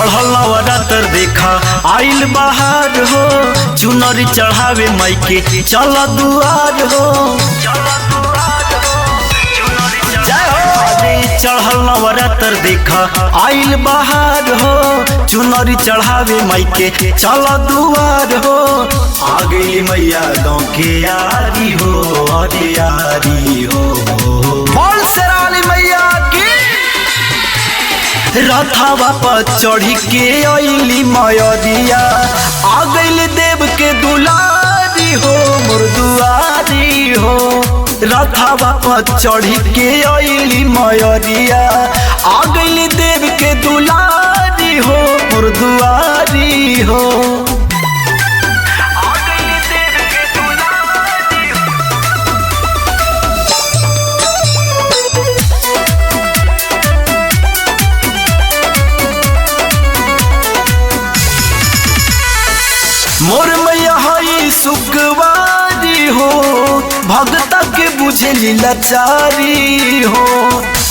चढ़ल नवरात्र देखा आइल बहार हो, चुनरी चढ़ावे माई के चल दुआर हो। चढ़ल नवरात्र देखा आइल बहार हो, चुनरी चढ़ावे माई के चल दुआर हो। आ गई मैया गाँव के यारी हो, अरे यारी हो। बोल शेराली मैया की। रथवा पर चढ़ी के अइली मयरिया, आ गइल देव के दुलारी हो, मोर दुआरी हो। रथवा पर चढ़ी के अइली मयरिया, आ गइल देव के दुलारी हो, मोर दुआरी हो। मोर मैया हई सुखवारी हो, भगता के बुझली लाचारी हो।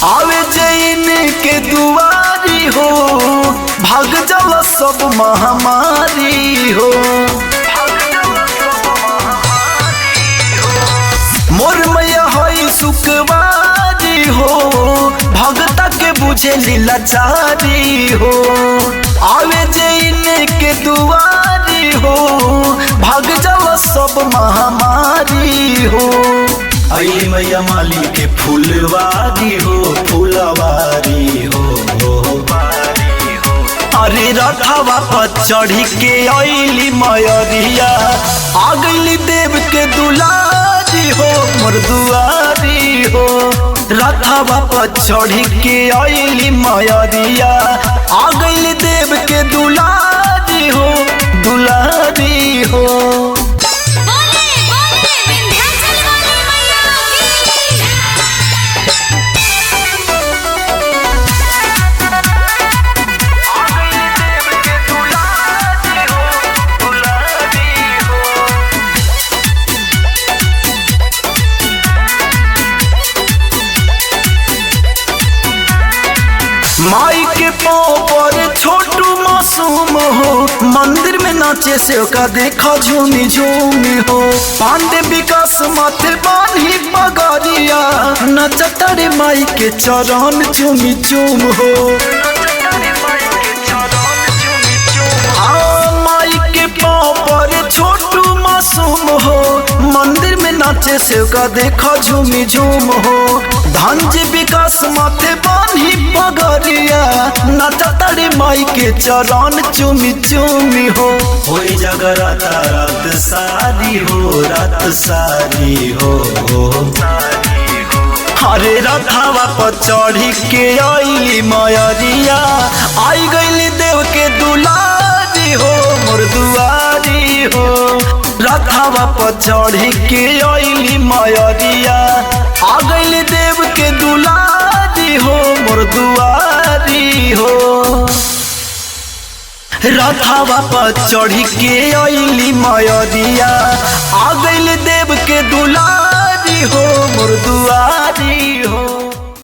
आवे जैन के दुआरी हो, भाग जाला सब महामारी हो। मोर मैया हई सुखवारी हो, भगता के बुझली लाचारी हो। आवे जैन के दुआरी हो, भाग जावा सब महामारी हो। आई मैया माली के फूलवारी हो, फूलवारी हो। अरे रथवा पर चढ़ी के अइली मयरिया, आ गइली देव के दुलारी हो, मोर दुआरी हो। रथवा पर चढ़ी के अइली मयरिया, आ गइली देव के दुलारी हो, दुलारी हो। माई के पाँव पर छोटू मासूम हो, मंदिर में नाचे से का देखा झूमी झूमी हो। पांडे विकास माथे बानी पगरिया, नचतरे माई के चरण चूमी चूम हो। माई के पाँव पर छोटू मासूम हो, मंदिर में नाचे से का देखा झूमी झूम हो। धनजी विकास माथे बानी पगरिया, नचतरे माई के चरण चूमी चूमी हो। होई जगराता रात सारी हो, रात सारी हो। अरे रथवा पर चढ़ी के अइली मयरिया, आई गइली देव के दुलारी हो, मोर दुआरी हो। रथवा पर चढ़ी के अइली मयरिया, आ गइली देव के दुलारी हो, मोर दुआरी हो। रथवा पर चढ़ी के अइली मयरिया, आ गइली देव के दुलारी हो, मोर दुआरी।